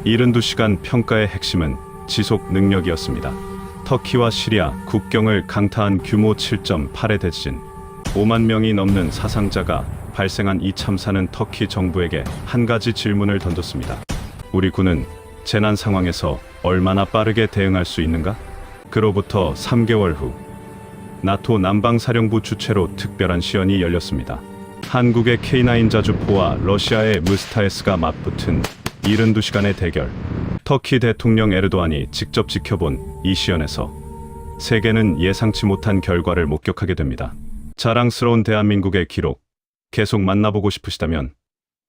72시간 평가의 핵심은 지속 능력이었습니다. 터키와 시리아 국경을 강타한 규모 7.8의 대지진, 5만 명이 넘는 사상자가 발생한 이 참사는 터키 정부에게 한 가지 질문을 던졌습니다. 우리 군은 재난 상황에서 얼마나 빠르게 대응할 수 있는가? 그로부터 3개월 후 나토 남방사령부 주최로 특별한 시연이 열렸습니다. 한국의 K9 자주포와 러시아의 무스타에스가 맞붙은 72시간의 대결. 터키 대통령 에르도안이 직접 지켜본 이 시연에서 세계는 예상치 못한 결과를 목격하게 됩니다. 자랑스러운 대한민국의 기록 계속 만나보고 싶으시다면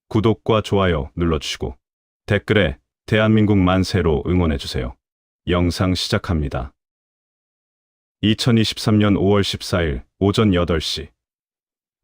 구독과 좋아요 눌러주시고 댓글에 대한민국 만세로 응원해주세요. 영상 시작합니다. 2023년 5월 14일 오전 8시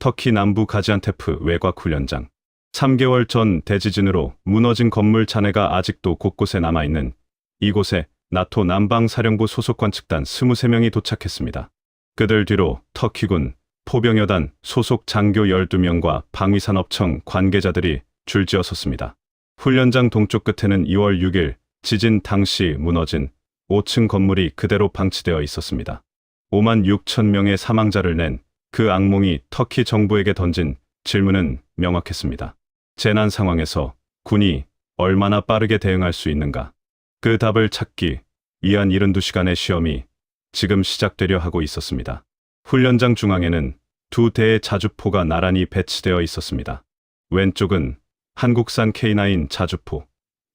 터키 남부 가지안테프 외곽 훈련장. 3개월 전 대지진으로 무너진 건물 잔해가 아직도 곳곳에 남아있는 이곳에 나토 남방사령부 소속 관측단 23명이 도착했습니다. 그들 뒤로 터키군 포병여단 소속 장교 12명과 방위산업청 관계자들이 줄지어 섰습니다. 훈련장 동쪽 끝에는 2월 6일 지진 당시 무너진 5층 건물이 그대로 방치되어 있었습니다. 5만 6천 명의 사망자를 낸 그 악몽이 터키 정부에게 던진 질문은 명확했습니다. 재난 상황에서 군이 얼마나 빠르게 대응할 수 있는가? 그 답을 찾기 위한 72시간의 시험이 지금 시작되려 하고 있었습니다. 훈련장 중앙에는 두 대의 자주포가 나란히 배치되어 있었습니다. 왼쪽은 한국산 K9 자주포,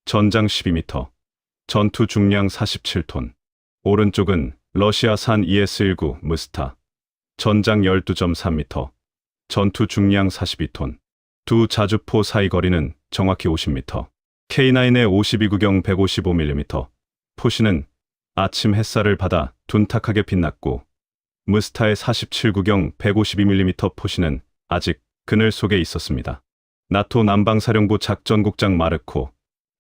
전장 12m, 전투 중량 47톤. 오른쪽은 러시아산 ES-19 무스타, 전장 12.3m, 전투 중량 42톤. 두 자주포 사이 거리는 정확히 50m. K9의 52구경 155mm, 포시는 아침 햇살을 받아 둔탁하게 빛났고 무스타의 47구경 152mm 포시는 아직 그늘 속에 있었습니다. 나토 남방사령부 작전국장 마르코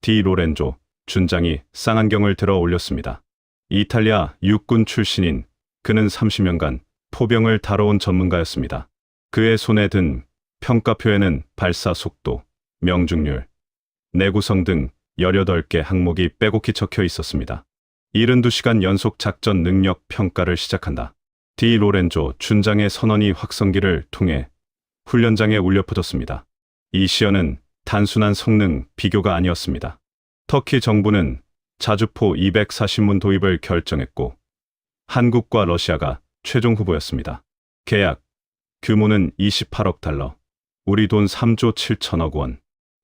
디 로렌조 준장이 쌍안경을 들어 올렸습니다. 이탈리아 육군 출신인 그는 30년간 포병을 다뤄온 전문가였습니다. 그의 손에 든 평가표에는 발사 속도, 명중률, 내구성 등 18개 항목이 빼곡히 적혀 있었습니다. 72시간 연속 작전 능력 평가를 시작한다. 디 로렌조 준장의 선언이 확성기를 통해 훈련장에 울려 퍼졌습니다. 이 시연은 단순한 성능 비교가 아니었습니다. 터키 정부는 자주포 240문 도입을 결정했고 한국과 러시아가 최종 후보였습니다. 계약 규모는 28억 달러, 우리 돈 3조 7천억 원.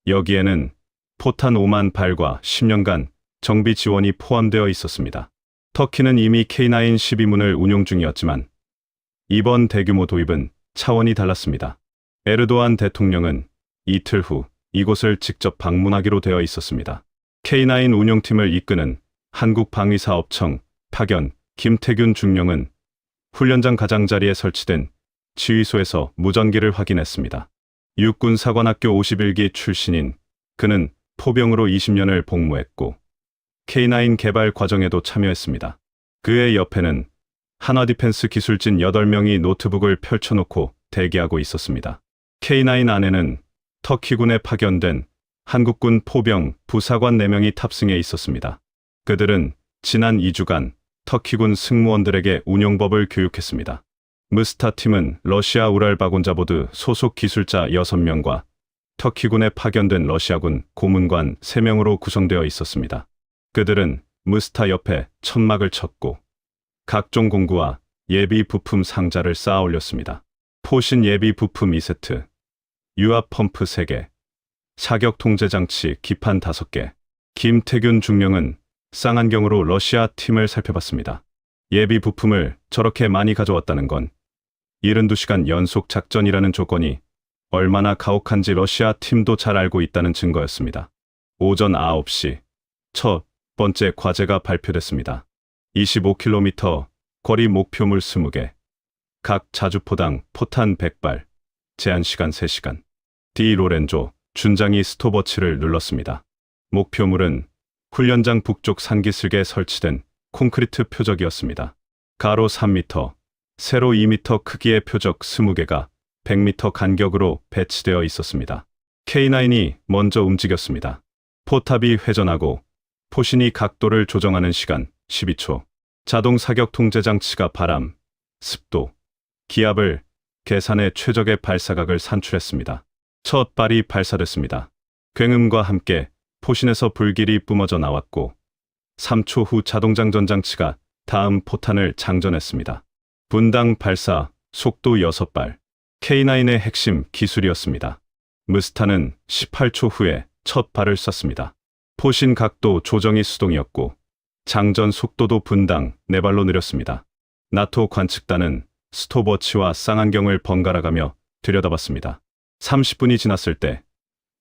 여기에는 포탄 5만 발과 10년간 정비 지원이 포함되어 있었습니다. 터키는 이미 K9 12문을 운용 중이었지만 이번 대규모 도입은 차원이 달랐습니다. 에르도안 대통령은 이틀 후 이곳을 직접 방문하기로 되어 있었습니다. K9 운용팀을 이끄는 한국방위사업청 파견 김태균 중령은 훈련장 가장자리에 설치된 지휘소에서 무전기를 확인했습니다. 육군사관학교 51기 출신인 그는 포병으로 20년을 복무했고 K9 개발 과정에도 참여했습니다. 그의 옆에는 한화디펜스 기술진 8명이 노트북을 펼쳐놓고 대기하고 있었습니다. K9 안에는 터키군에 파견된 한국군 포병 부사관 4명이 탑승해 있었습니다. 그들은 지난 2주간 터키군 승무원들에게 운용법을 교육했습니다. 무스타 팀은 러시아 우랄바곤자보드 소속 기술자 6명과 터키군에 파견된 러시아군 고문관 3명으로 구성되어 있었습니다. 그들은 무스타 옆에 천막을 쳤고 각종 공구와 예비 부품 상자를 쌓아 올렸습니다. 포신 예비 부품 2세트, 유압 펌프 3개, 사격 통제 장치 기판 5개. 김태균 중령은 쌍안경으로 러시아 팀을 살펴봤습니다. 예비 부품을 저렇게 많이 가져왔다는 건 72시간 연속 작전이라는 조건이 얼마나 가혹한지 러시아 팀도 잘 알고 있다는 증거였습니다. 오전 9시 첫 번째 과제가 발표됐습니다. 25km 거리 목표물 20개, 각 자주포당 포탄 100발, 제한시간 3시간. 디 로렌조 준장이 스톱워치를 눌렀습니다. 목표물은 훈련장 북쪽 산기슭에 설치된 콘크리트 표적이었습니다. 가로 3m, 세로 2m 크기의 표적 20개가 100m 간격으로 배치되어 있었습니다. K9이 먼저 움직였습니다. 포탑이 회전하고 포신이 각도를 조정하는 시간 12초. 자동 사격 통제 장치가 바람, 습도, 기압을 계산해 최적의 발사각을 산출했습니다. 첫 발이 발사됐습니다. 굉음과 함께 포신에서 불길이 뿜어져 나왔고 3초 후 자동장전 장치가 다음 포탄을 장전했습니다. 분당 발사, 속도 6발. K9의 핵심 기술이었습니다. 무스타는 18초 후에 첫 발을 쐈습니다. 포신 각도 조정이 수동이었고 장전 속도도 분당 4발로 느렸습니다. 나토 관측단은 스톱워치와 쌍안경을 번갈아가며 들여다봤습니다. 30분이 지났을 때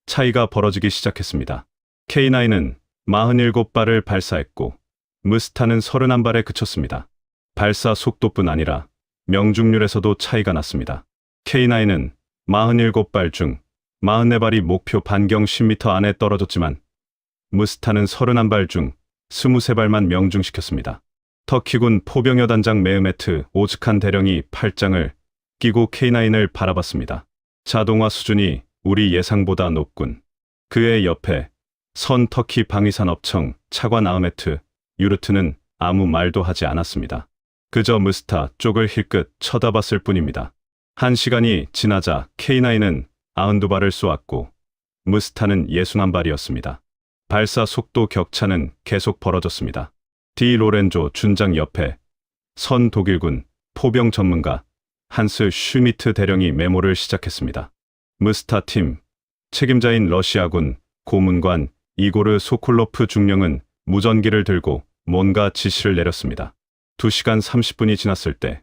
차이가 벌어지기 시작했습니다. K9은 47발을 발사했고 무스타는 31발에 그쳤습니다. 발사 속도뿐 아니라 명중률에서도 차이가 났습니다. K9은 47발 중 44발이 목표 반경 10m 안에 떨어졌지만 무스타는 31발 중 23발만 명중시켰습니다. 터키군 포병여단장 메흐메트 오즈칸 대령이 팔짱을 끼고 K9을 바라봤습니다. 자동화 수준이 우리 예상보다 높군. 그의 옆에 선 터키 방위산업청 차관 아흐메트 유르트는 아무 말도 하지 않았습니다. 그저 무스타 쪽을 힐끗 쳐다봤을 뿐입니다. 1시간이 지나자 K9은 92발을 쏘았고 무스타는 61발이었습니다. 발사 속도 격차는 계속 벌어졌습니다. 디 로렌조 준장 옆에 선 독일군 포병 전문가 한스 슈미트 대령이 메모를 시작했습니다. 무스타 팀 책임자인 러시아군 고문관 이고르 소콜로프 중령은 무전기를 들고 뭔가 지시를 내렸습니다. 2시간 30분이 지났을 때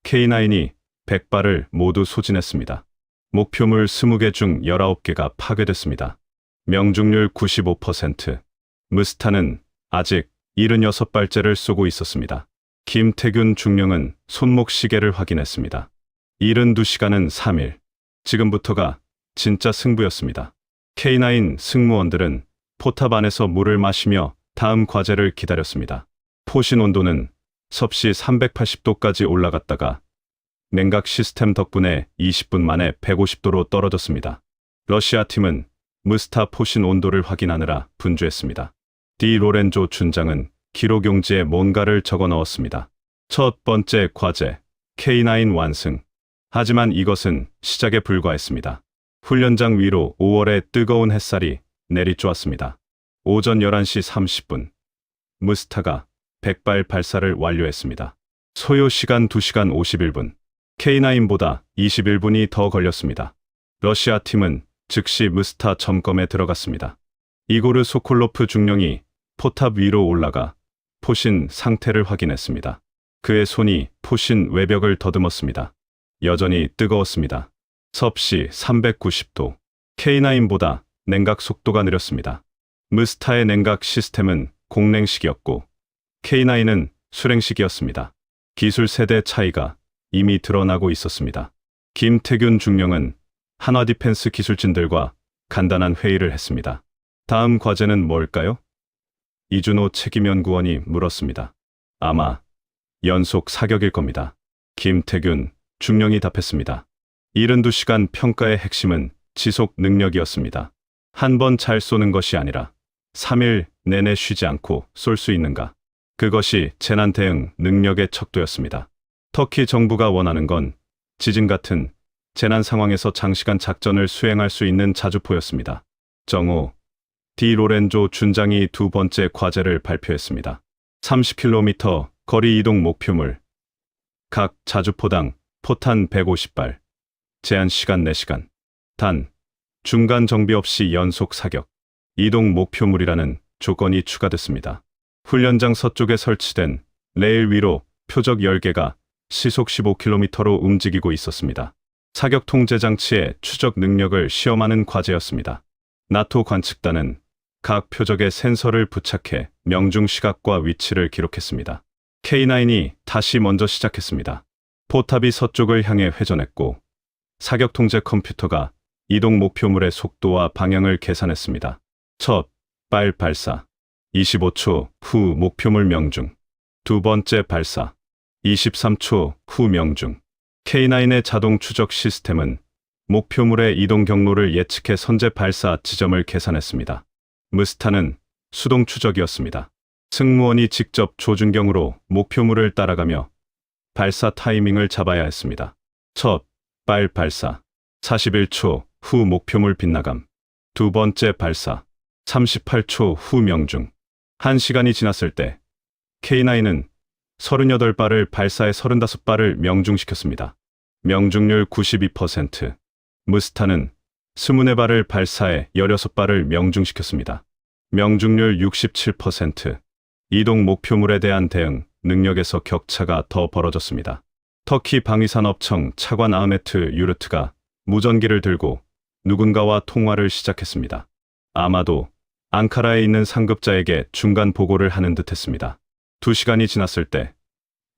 K9이 100발을 모두 소진했습니다. 목표물 20개 중 19개가 파괴됐습니다. 명중률 95%. 무스타는 아직 76발째를 쏘고 있었습니다. 김태균 중령은 손목 시계를 확인했습니다. 72시간은 3일. 지금부터가 진짜 승부였습니다. K9 승무원들은 포탑 안에서 물을 마시며 다음 과제를 기다렸습니다. 포신 온도는 섭씨 380도까지 올라갔다가 냉각 시스템 덕분에 20분 만에 150도로 떨어졌습니다. 러시아 팀은 무스타 포신 온도를 확인하느라 분주했습니다. 디 로렌조 준장은 기록 용지에 뭔가를 적어 넣었습니다. 첫 번째 과제, K9 완승. 하지만 이것은 시작에 불과했습니다. 훈련장 위로 5월의 뜨거운 햇살이 내리쬐었습니다. 오전 11시 30분, 무스타가 100발 발사를 완료했습니다. 소요 시간 2시간 51분, K9보다 21분이 더 걸렸습니다. 러시아 팀은 즉시 무스타 점검에 들어갔습니다. 이고르 소콜로프 중령이 포탑 위로 올라가 포신 상태를 확인했습니다. 그의 손이 포신 외벽을 더듬었습니다. 여전히 뜨거웠습니다. 섭씨 390도. K9보다 냉각 속도가 느렸습니다. 무스타의 냉각 시스템은 공냉식이었고 K9은 수냉식이었습니다. 기술 세대 차이가 이미 드러나고 있었습니다. 김태균 중령은 한화 디펜스 기술진들과 간단한 회의를 했습니다. 다음 과제는 뭘까요? 이준호 책임연구원이 물었습니다. 아마 연속 사격일 겁니다. 김태균 중령이 답했습니다. 72시간 평가의 핵심은 지속 능력이었습니다. 한 번 잘 쏘는 것이 아니라 3일 내내 쉬지 않고 쏠 수 있는가. 그것이 재난 대응 능력의 척도였습니다. 터키 정부가 원하는 건 지진 같은 재난 상황에서 장시간 작전을 수행할 수 있는 자주포였습니다. 정오, 디 로렌조 준장이 두 번째 과제를 발표했습니다. 30km 거리 이동 목표물. 각 자주포당 포탄 150발. 제한 시간 4시간. 단, 중간 정비 없이 연속 사격. 이동 목표물이라는 조건이 추가됐습니다. 훈련장 서쪽에 설치된 레일 위로 표적 10개가 시속 15km로 움직이고 있었습니다. 사격 통제 장치의 추적 능력을 시험하는 과제였습니다. 나토 관측단은 각 표적에 센서를 부착해 명중 시각과 위치를 기록했습니다. K9이 다시 먼저 시작했습니다. 포탑이 서쪽을 향해 회전했고 사격 통제 컴퓨터가 이동 목표물의 속도와 방향을 계산했습니다. 첫 발 발사 25초 후 목표물 명중. 두 번째 발사 23초 후 명중. K9의 자동 추적 시스템은 목표물의 이동 경로를 예측해 선제 발사 지점을 계산했습니다. 무스타는 수동 추적이었습니다. 승무원이 직접 조준경으로 목표물을 따라가며 발사 타이밍을 잡아야 했습니다. 첫 발사 41초 후 목표물 빗나감. 두 번째 발사 38초 후 명중. 1시간이 지났을 때 K9은 38발을 발사해 35발을 명중시켰습니다. 명중률 92%. 무스타는 24발을 발사해 16발을 명중시켰습니다. 명중률 67%. 이동 목표물에 대한 대응 능력에서 격차가 더 벌어졌습니다. 터키 방위산업청 차관 아흐메트 유르트가 무전기를 들고 누군가와 통화를 시작했습니다. 아마도 앙카라에 있는 상급자에게 중간 보고를 하는 듯했습니다. 2시간이 지났을 때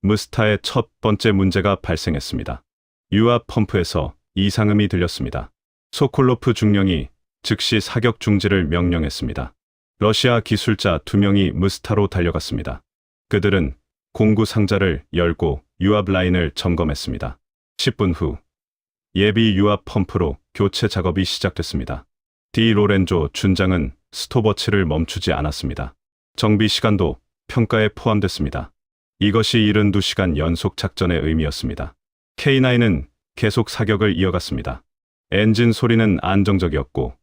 무스타의 첫 번째 문제가 발생했습니다. 유압 펌프에서 이상음이 들렸습니다. 소콜로프 중령이 즉시 사격 중지를 명령했습니다. 러시아 기술자 2명이 무스타로 달려갔습니다. 그들은 공구 상자를 열고 유압 라인을 점검했습니다. 10분 후 예비 유압 펌프로 교체 작업이 시작됐습니다. 디 로렌조 준장은 스톱워치를 멈추지 않았습니다. 정비 시간도 평가에 포함됐습니다. 이것이 72시간 연속 작전의 의미였습니다. K9은 계속 사격을 이어갔습니다. 엔진 소리는 안정적이었고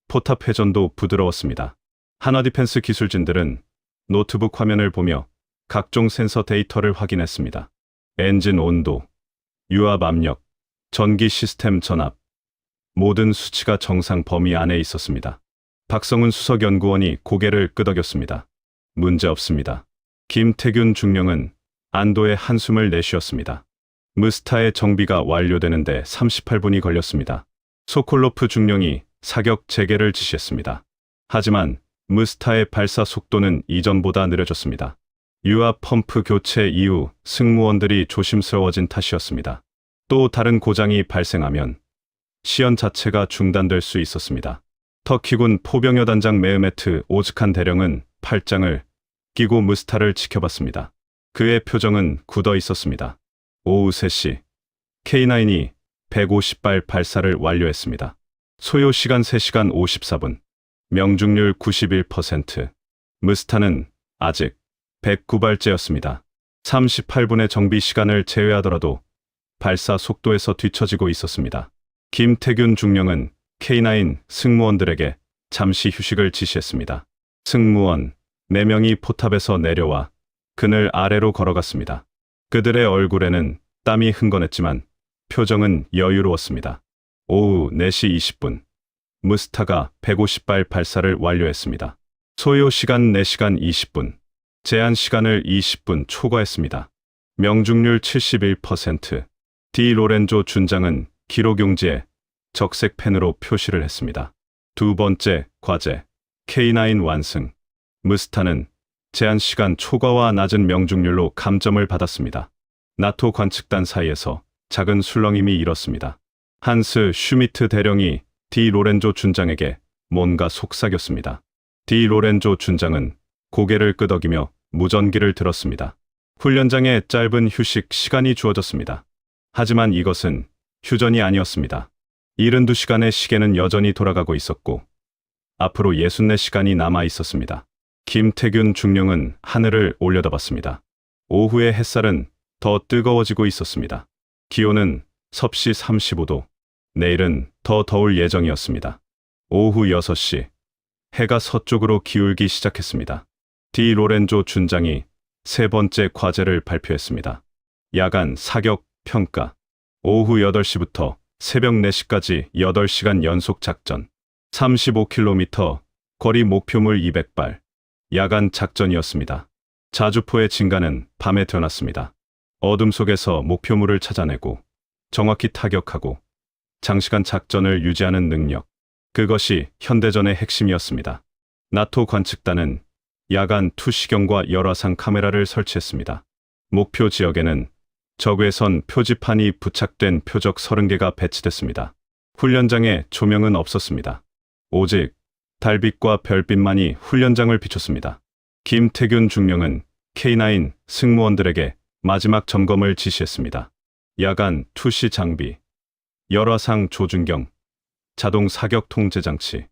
포탑 회전도 부드러웠습니다. 한화디펜스 기술진들은 노트북 화면을 보며 각종 센서 데이터를 확인했습니다. 엔진 온도, 유압 압력, 전기 시스템 전압, 모든 수치가 정상 범위 안에 있었습니다. 박성훈 수석연구원이 고개를 끄덕였습니다. 문제 없습니다. 김태균 중령은 안도의 한숨을 내쉬었습니다. 무스타의 정비가 완료되는데 38분이 걸렸습니다. 소콜로프 중령이 사격 재개를 지시했습니다. 하지만 무스타의 발사 속도는 이전보다 느려졌습니다. 유압 펌프 교체 이후 승무원들이 조심스러워진 탓이었습니다. 또 다른 고장이 발생하면 시연 자체가 중단될 수 있었습니다. 터키군 포병여단장 메흐메트 오즈칸 대령은 팔짱을 끼고 무스타를 지켜봤습니다. 그의 표정은 굳어 있었습니다. 오후 3시 K9이 150발 발사를 완료했습니다. 소요 시간 3시간 54분. 명중률 91%. 무스타는 아직 109발째였습니다. 38분의 정비 시간을 제외하더라도 발사 속도에서 뒤처지고 있었습니다. 김태균 중령은 K9 승무원들에게 잠시 휴식을 지시했습니다. 승무원 4명이 포탑에서 내려와 그늘 아래로 걸어갔습니다. 그들의 얼굴에는 땀이 흥건했지만 표정은 여유로웠습니다. 오후 4시 20분. 무스타가 150발 발사를 완료했습니다. 소요 시간 4시간 20분. 제한 시간을 20분 초과했습니다. 명중률 71%. 디 로렌조 준장은 기록용지에 적색 펜으로 표시를 했습니다. 두 번째 과제. K9 완승. 무스타는 제한 시간 초과와 낮은 명중률로 감점을 받았습니다. 나토 관측단 사이에서 작은 술렁임이 일었습니다. 한스 슈미트 대령이 디 로렌조 준장에게 뭔가 속삭였습니다. 디 로렌조 준장은 고개를 끄덕이며 무전기를 들었습니다. 훈련장에 짧은 휴식 시간이 주어졌습니다. 하지만 이것은 휴전이 아니었습니다. 72시간의 시계는 여전히 돌아가고 있었고 앞으로 64시간이 남아 있었습니다. 김태균 중령은 하늘을 올려다봤습니다. 오후의 햇살은 더 뜨거워지고 있었습니다. 기온은 섭씨 35도. 내일은 더 더울 예정이었습니다. 오후 6시 해가 서쪽으로 기울기 시작했습니다. 디 로렌조 준장이 세 번째 과제를 발표했습니다. 야간 사격 평가. 오후 8시부터 새벽 4시까지 8시간 연속 작전. 35km 거리 목표물 200발. 야간 작전이었습니다. 자주포의 진가는 밤에 드러났습니다. 어둠 속에서 목표물을 찾아내고 정확히 타격하고 장시간 작전을 유지하는 능력. 그것이 현대전의 핵심이었습니다. 나토 관측단은 야간 투시경과 열화상 카메라를 설치했습니다. 목표 지역에는 적외선 표지판이 부착된 표적 30개가 배치됐습니다. 훈련장에 조명은 없었습니다. 오직 달빛과 별빛만이 훈련장을 비췄습니다. 김태균 중령은 K9 승무원들에게 마지막 점검을 지시했습니다. 야간 투시 장비, 열화상 조준경, 자동 사격 통제 장치,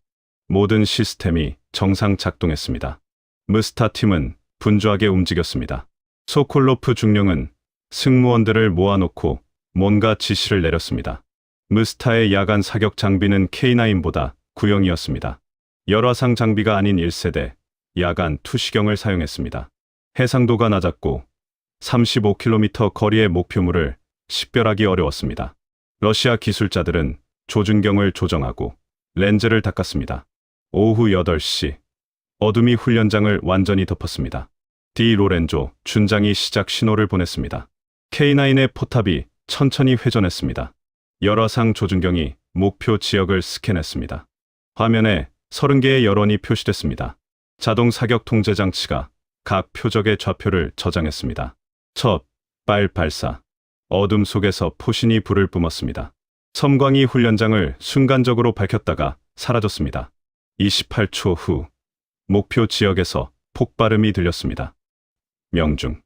모든 시스템이 정상 작동했습니다. 무스타 팀은 분주하게 움직였습니다. 소콜로프 중령은 승무원들을 모아놓고 뭔가 지시를 내렸습니다. 무스타의 야간 사격 장비는 K9보다 구형이었습니다. 열화상 장비가 아닌 1세대 야간 투시경을 사용했습니다. 해상도가 낮았고 35km 거리의 목표물을 식별하기 어려웠습니다. 러시아 기술자들은 조준경을 조정하고 렌즈를 닦았습니다. 오후 8시 어둠이 훈련장을 완전히 덮었습니다. 디 로렌조 준장이 시작 신호를 보냈습니다. K9의 포탑이 천천히 회전했습니다. 열화상 조준경이 목표 지역을 스캔했습니다. 화면에 30개의 열원이 표시됐습니다. 자동 사격 통제 장치가 각 표적의 좌표를 저장했습니다. 첫, 빨 발사. 어둠 속에서 포신이 불을 뿜었습니다. 섬광이 훈련장을 순간적으로 밝혔다가 사라졌습니다. 28초 후, 목표 지역에서 폭발음이 들렸습니다. 명중.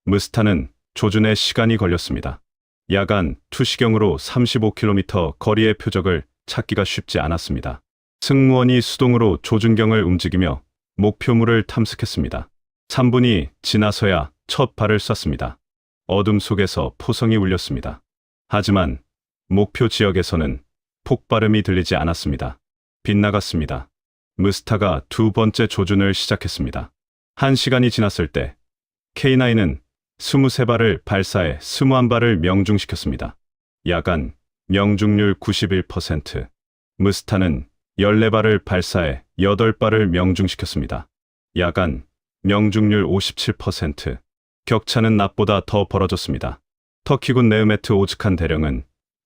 무스타는 조준에 시간이 걸렸습니다. 야간 투시경으로 35km 거리의 표적을 찾기가 쉽지 않았습니다. 승무원이 수동으로 조준경을 움직이며 목표물을 탐색했습니다. 3분이 지나서야 첫 발을 쐈습니다. 어둠 속에서 포성이 울렸습니다. 하지만 목표 지역에서는 폭발음이 들리지 않았습니다. 빗나갔습니다. 무스타가 두 번째 조준을 시작했습니다. 1시간이 지났을 때 K9은 23발을 발사해 21발을 명중시켰습니다. 야간 명중률 91%, 무스타는 14발을 발사해 8발을 명중시켰습니다. 야간 명중률 57%, 격차는 낮보다 더 벌어졌습니다. 터키군 네흐메트 오즈칸 대령은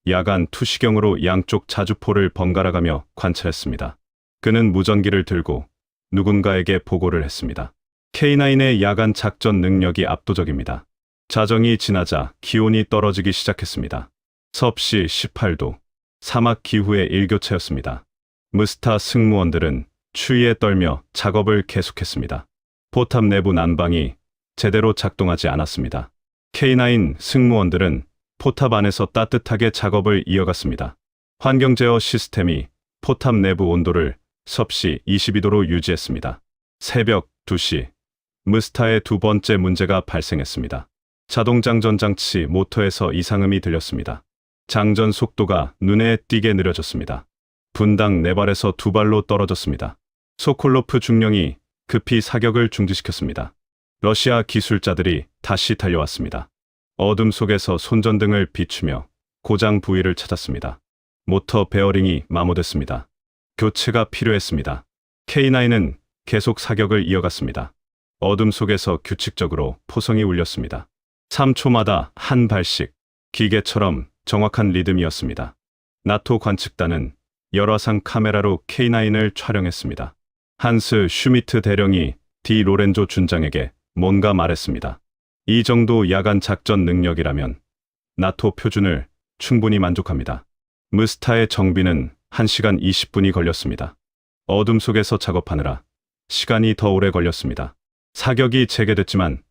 야간 투시경으로 양쪽 자주포를 번갈아가며 관찰했습니다. 그는 무전기를 들고 누군가에게 보고를 했습니다. K9의 야간 작전 능력이 압도적입니다. 자정이 지나자 기온이 떨어지기 시작했습니다. 섭씨 18도, 사막 기후의 일교차였습니다. 무스타 승무원들은 추위에 떨며 작업을 계속했습니다. 포탑 내부 난방이 제대로 작동하지 않았습니다. K9 승무원들은 포탑 안에서 따뜻하게 작업을 이어갔습니다. 환경 제어 시스템이 포탑 내부 온도를 섭씨 22도로 유지했습니다. 새벽 2시, 무스타의 두 번째 문제가 발생했습니다. 자동 장전 장치 모터에서 이상음이 들렸습니다. 장전 속도가 눈에 띄게 느려졌습니다. 분당 4발에서 2발로 떨어졌습니다. 소콜로프 중령이 급히 사격을 중지시켰습니다. 러시아 기술자들이 다시 달려왔습니다. 어둠 속에서 손전등을 비추며 고장 부위를 찾았습니다. 모터 베어링이 마모됐습니다. 교체가 필요했습니다. K9은 계속 사격을 이어갔습니다. 어둠 속에서 규칙적으로 포성이 울렸습니다. 3초마다 한 발씩 기계처럼 정확한 리듬이었습니다. 나토 관측단은 열화상 카메라로 K9을 촬영했습니다. 한스 슈미트 대령이 디 로렌조 준장에게 뭔가 말했습니다. 이 정도 야간 작전 능력이라면 나토 표준을 충분히 만족합니다. 무스타의 정비는 1시간 20분이 걸렸습니다. 어둠 속에서 작업하느라 시간이 더 오래 걸렸습니다. 사격이 재개됐지만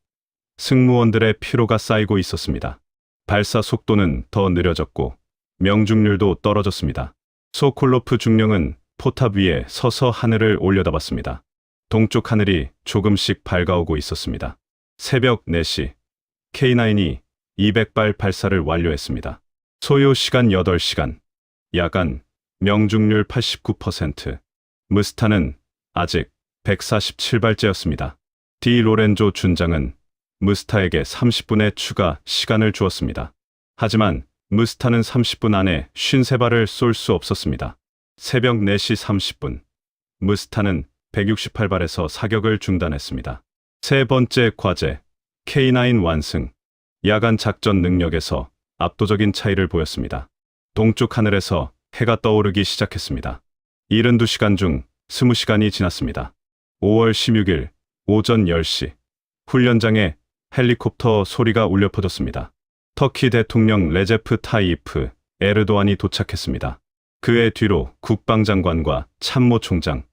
승무원들의 피로가 쌓이고 있었습니다. 발사 속도는 더 느려졌고 명중률도 떨어졌습니다. 소콜로프 중령은 포탑 위에 서서 하늘을 올려다봤습니다. 동쪽 하늘이 조금씩 밝아오고 있었습니다. 새벽 4시, K9이 200발 발사를 완료했습니다. 소요 시간 8시간, 야간 명중률 89%, 무스타는 아직 147발째였습니다. 디 로렌조 준장은 무스타에게 30분의 추가 시간을 주었습니다. 하지만 무스타는 30분 안에 53발을 쏠 수 없었습니다. 새벽 4시 30분, 무스타는 168발에서 사격을 중단했습니다. 세 번째 과제, K9 완승. 야간 작전 능력에서 압도적인 차이를 보였습니다. 동쪽 하늘에서 해가 떠오르기 시작했습니다. 72시간 중 20시간이 지났습니다. 5월 16일 오전 10시, 훈련장에 헬리콥터 소리가 울려 퍼졌습니다. 터키 대통령 레제프 타이이프 에르도안이 도착했습니다. 그의 뒤로 국방장관과 참모총장,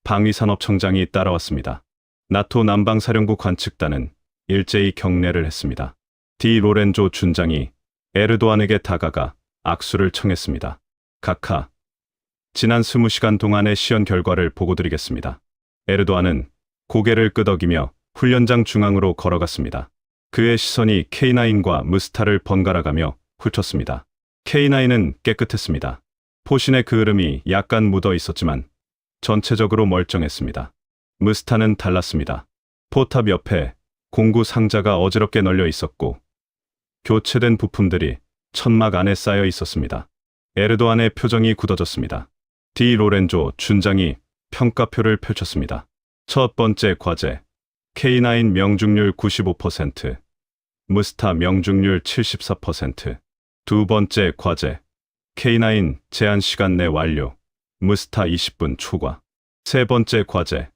방위산업청장이 따라왔습니다. 나토 남방사령부 관측단은 일제히 경례를 했습니다. 디 로렌조 준장이 에르도안에게 다가가 악수를 청했습니다. 카카, 지난 20시간 동안의 시연 결과를 보고드리겠습니다. 에르도안은 고개를 끄덕이며 훈련장 중앙으로 걸어갔습니다. 그의 시선이 K9과 무스타를 번갈아가며 훑었습니다. K9은 깨끗했습니다. 포신의 그을음이 약간 묻어 있었지만 전체적으로 멀쩡했습니다. 무스타는 달랐습니다. 포탑 옆에 공구 상자가 어지럽게 널려 있었고 교체된 부품들이 천막 안에 쌓여 있었습니다. 에르도안의 표정이 굳어졌습니다. 디 로렌조 준장이 평가표를 펼쳤습니다. 첫 번째 과제, K9 명중률 95%, 무스타 명중률 74%. 두 번째 과제, K9 제한 시간 내 완료, 무스타 20분 초과. 세 번째 과제,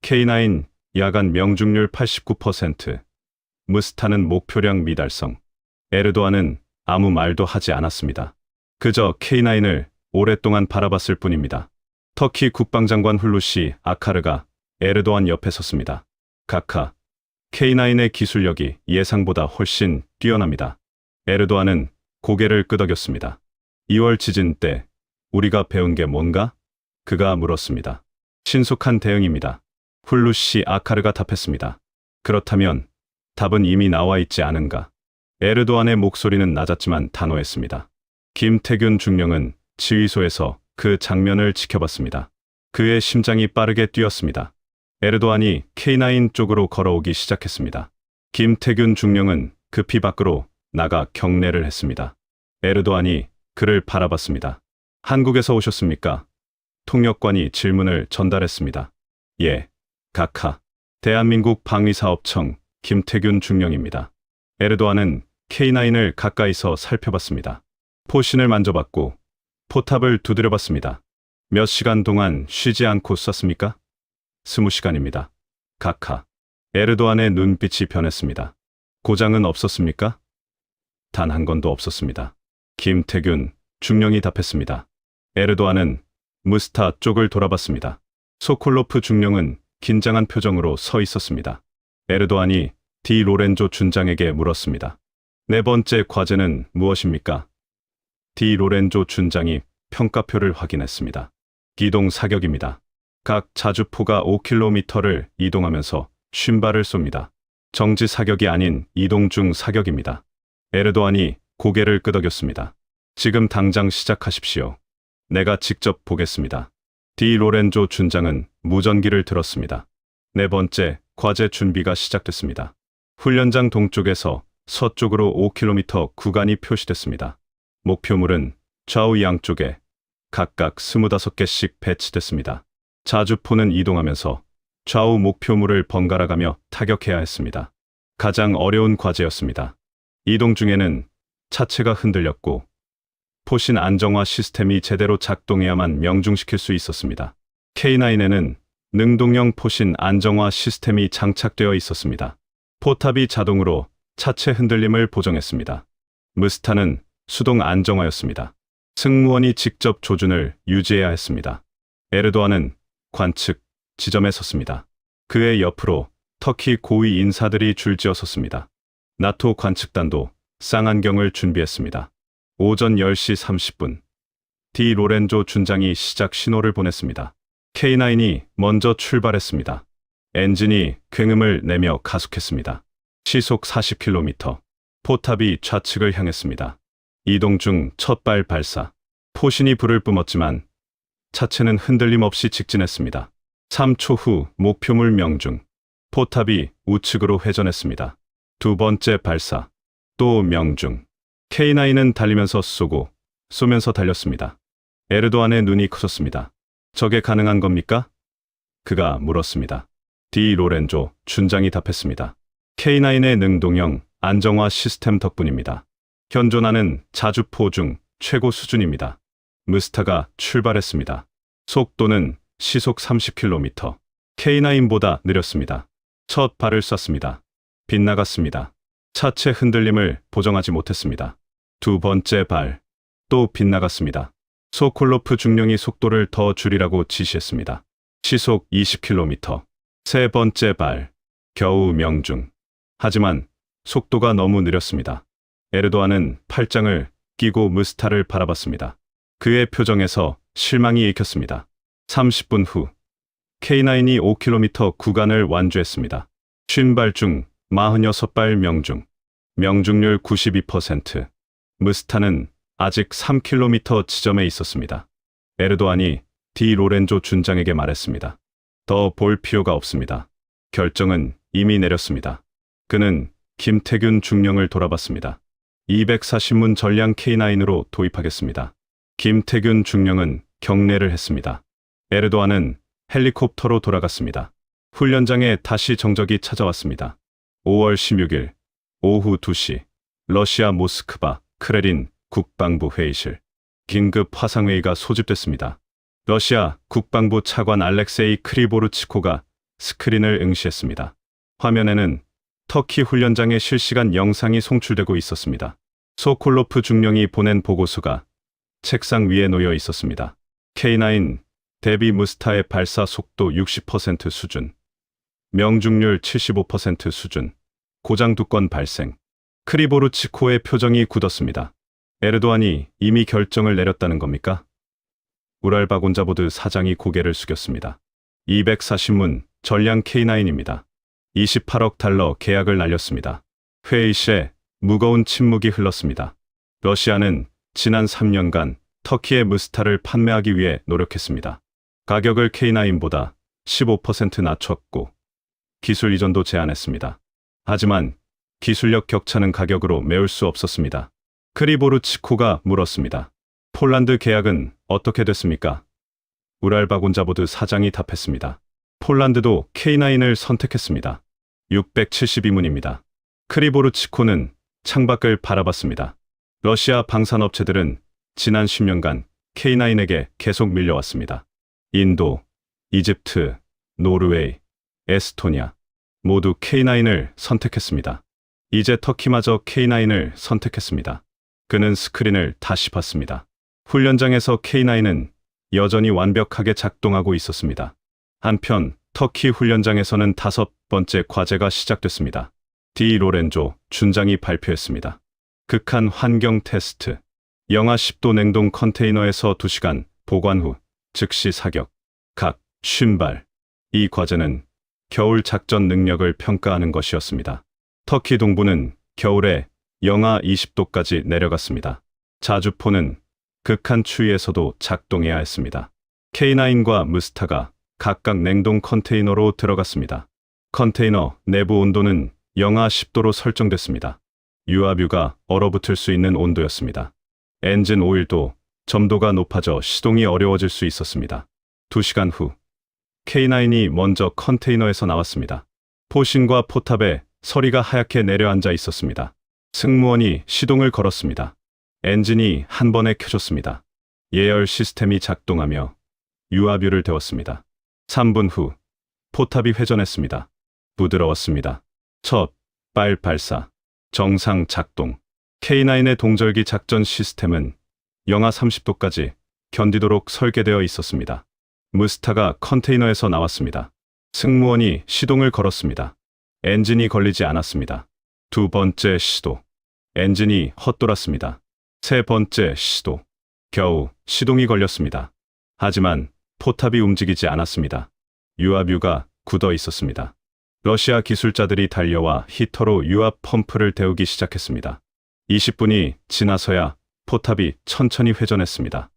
K9 야간 명중률 89%, 무스타는 목표량 미달성. 에르도안은 아무 말도 하지 않았습니다. 그저 K9을 오랫동안 바라봤을 뿐입니다. 터키 국방장관 훌루시 아카르가 에르도안 옆에 섰습니다. 카카, K9의 기술력이 예상보다 훨씬 뛰어납니다. 에르도안은 고개를 끄덕였습니다. 2월 지진 때 우리가 배운 게 뭔가? 그가 물었습니다. 신속한 대응입니다. 훌루시 아카르가 답했습니다. 그렇다면 답은 이미 나와 있지 않은가? 에르도안의 목소리는 낮았지만 단호했습니다. 김태균 중령은 지휘소에서 그 장면을 지켜봤습니다. 그의 심장이 빠르게 뛰었습니다. 에르도안이 K9 쪽으로 걸어오기 시작했습니다. 김태균 중령은 급히 밖으로 나가 경례를 했습니다. 에르도안이 그를 바라봤습니다. 한국에서 오셨습니까? 통역관이 질문을 전달했습니다. 예, 카카. 대한민국 방위사업청 김태균 중령입니다. 에르도안은 K9을 가까이서 살펴봤습니다. 포신을 만져봤고 포탑을 두드려봤습니다. 몇 시간 동안 쉬지 않고 쐈습니까? 20시간입니다. 카카. 에르도안의 눈빛이 변했습니다. 고장은 없었습니까? 단 한 건도 없었습니다. 김태균 중령이 답했습니다. 에르도안은 무스타 쪽을 돌아봤습니다. 소콜로프 중령은 긴장한 표정으로 서 있었습니다. 에르도안이 디 로렌조 준장에게 물었습니다. 네 번째 과제는 무엇입니까? 디 로렌조 준장이 평가표를 확인했습니다. 기동 사격입니다. 각 자주포가 5km를 이동하면서 쉰발을 쏩니다. 정지 사격이 아닌 이동 중 사격입니다. 에르도안이 고개를 끄덕였습니다. 지금 당장 시작하십시오. 내가 직접 보겠습니다. 디 로렌조 준장은 무전기를 들었습니다. 네 번째 과제 준비가 시작됐습니다. 훈련장 동쪽에서 서쪽으로 5km 구간이 표시됐습니다. 목표물은 좌우 양쪽에 각각 25개씩 배치됐습니다. 자주포는 이동하면서 좌우 목표물을 번갈아가며 타격해야 했습니다. 가장 어려운 과제였습니다. 이동 중에는 차체가 흔들렸고 포신 안정화 시스템이 제대로 작동해야만 명중시킬 수 있었습니다. K9에는 능동형 포신 안정화 시스템이 장착되어 있었습니다. 포탑이 자동으로 차체 흔들림을 보정했습니다. 무스타는 수동 안정화였습니다. 승무원이 직접 조준을 유지해야 했습니다. 에르도안은 관측 지점에 섰습니다. 그의 옆으로 터키 고위 인사들이 줄지어 섰습니다. 나토 관측단도 쌍안경을 준비했습니다. 오전 10시 30분, 디 로렌조 준장이 시작 신호를 보냈습니다. K9이 먼저 출발했습니다. 엔진이 굉음을 내며 가속했습니다. 시속 40km, 포탑이 좌측을 향했습니다. 이동 중 첫 발 발사, 포신이 불을 뿜었지만 차체는 흔들림 없이 직진했습니다. 3초 후 목표물 명중, 포탑이 우측으로 회전했습니다. 두 번째 발사, 또 명중. K9은 달리면서 쏘면서 달렸습니다. 에르도안의 눈이 커졌습니다. 저게 가능한 겁니까? 그가 물었습니다. 디 로렌조 준장이 답했습니다. K9의 능동형 안정화 시스템 덕분입니다. 현존하는 자주포 중 최고 수준입니다. 무스타가 출발했습니다. 속도는 시속 30km. K9보다 느렸습니다. 첫 발을 쐈습니다. 빗나갔습니다. 차체 흔들림을 보정하지 못했습니다. 두 번째 발, 또 빗나갔습니다. 소콜로프 중령이 속도를 더 줄이라고 지시했습니다. 시속 20km. 세 번째 발, 겨우 명중. 하지만 속도가 너무 느렸습니다. 에르도안은 팔짱을 끼고 무스타를 바라봤습니다. 그의 표정에서 실망이 읽혔습니다. 30분 후 K9이 5km 구간을 완주했습니다. 50발 중 46발 명중, 명중률 92%. 무스타는 아직 3km 지점에 있었습니다. 에르도안이 디 로렌조 준장에게 말했습니다. 더 볼 필요가 없습니다. 결정은 이미 내렸습니다. 그는 김태균 중령을 돌아봤습니다. 240문 전량 K9으로 도입하겠습니다. 김태균 중령은 경례를 했습니다. 에르도안은 헬리콥터로 돌아갔습니다. 훈련장에 다시 정적이 찾아왔습니다. 5월 16일 오후 2시 러시아 모스크바 크레린 국방부 회의실. 긴급 화상회의가 소집됐습니다. 러시아 국방부 차관 알렉세이 크리보르치코가 스크린을 응시했습니다. 화면에는 터키 훈련장의 실시간 영상이 송출되고 있었습니다. 소콜로프 중령이 보낸 보고서가 책상 위에 놓여 있었습니다. K9 대비 무스타의 발사 속도 60% 수준, 명중률 75% 수준, 고장 2건 발생. 크리보르치코의 표정이 굳었습니다. 에르도안이 이미 결정을 내렸다는 겁니까? 우랄바곤자보드 사장이 고개를 숙였습니다. 240문 전량 K9입니다. 28억 달러 계약을 날렸습니다. 회의실에 무거운 침묵이 흘렀습니다. 러시아는 지난 3년간 터키의 무스타를 판매하기 위해 노력했습니다. 가격을 K9보다 15% 낮췄고 기술 이전도 제한했습니다. 하지만 기술력 격차는 가격으로 메울 수 없었습니다. 크리보르치코가 물었습니다. 폴란드 계약은 어떻게 됐습니까? 우랄바곤자보드 사장이 답했습니다. 폴란드도 K9을 선택했습니다. 672문입니다. 크리보르치코는 창밖을 바라봤습니다. 러시아 방산업체들은 지난 10년간 K9에게 계속 밀려왔습니다. 인도, 이집트, 노르웨이, 에스토니아 모두 K9을 선택했습니다. 이제 터키마저 K9을 선택했습니다. 그는 스크린을 다시 봤습니다. 훈련장에서 K9은 여전히 완벽하게 작동하고 있었습니다. 한편 터키 훈련장에서는 5번째 과제가 시작됐습니다. 디 로렌조 준장이 발표했습니다. 극한 환경 테스트. 영하 10도 냉동 컨테이너에서 2시간 보관 후 즉시 사격. 각 50발. 이 과제는 겨울 작전 능력을 평가하는 것이었습니다. 터키 동부는 겨울에 영하 20도까지 내려갔습니다. 자주포는 극한 추위에서도 작동해야 했습니다. K9과 무스타가 각각 냉동 컨테이너로 들어갔습니다. 컨테이너 내부 온도는 영하 10도로 설정됐습니다. 유압유가 얼어붙을 수 있는 온도였습니다. 엔진 오일도 점도가 높아져 시동이 어려워질 수 있었습니다. 2시간 후 K9이 먼저 컨테이너에서 나왔습니다. 포신과 포탑에 서리가 하얗게 내려앉아 있었습니다. 승무원이 시동을 걸었습니다. 엔진이 한 번에 켜졌습니다. 예열 시스템이 작동하며 유압유를 데웠습니다. 3분 후 포탑이 회전했습니다. 부드러웠습니다. 첫 발 발사. 정상 작동. K9의 동절기 작전 시스템은 영하 30도까지 견디도록 설계되어 있었습니다. 무스타가 컨테이너에서 나왔습니다. 승무원이 시동을 걸었습니다. 엔진이 걸리지 않았습니다. 2번째 시도. 엔진이 헛돌았습니다. 3번째 시도. 겨우 시동이 걸렸습니다. 하지만 포탑이 움직이지 않았습니다. 유압유가 굳어 있었습니다. 러시아 기술자들이 달려와 히터로 유압 펌프를 데우기 시작했습니다. 20분이 지나서야 포탑이 천천히 회전했습니다.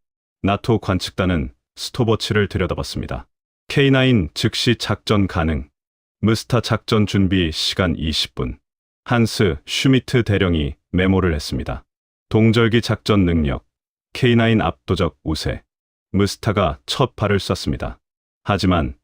나토 관측단은 스톱워치를 들여다봤습니다. K9 즉시 작전 가능. 무스타 작전 준비 시간 20분. 한스 슈미트 대령이 메모를 했습니다. 동절기 작전 능력. K9 압도적 우세. 무스타가 첫 발을 쐈습니다. 하지만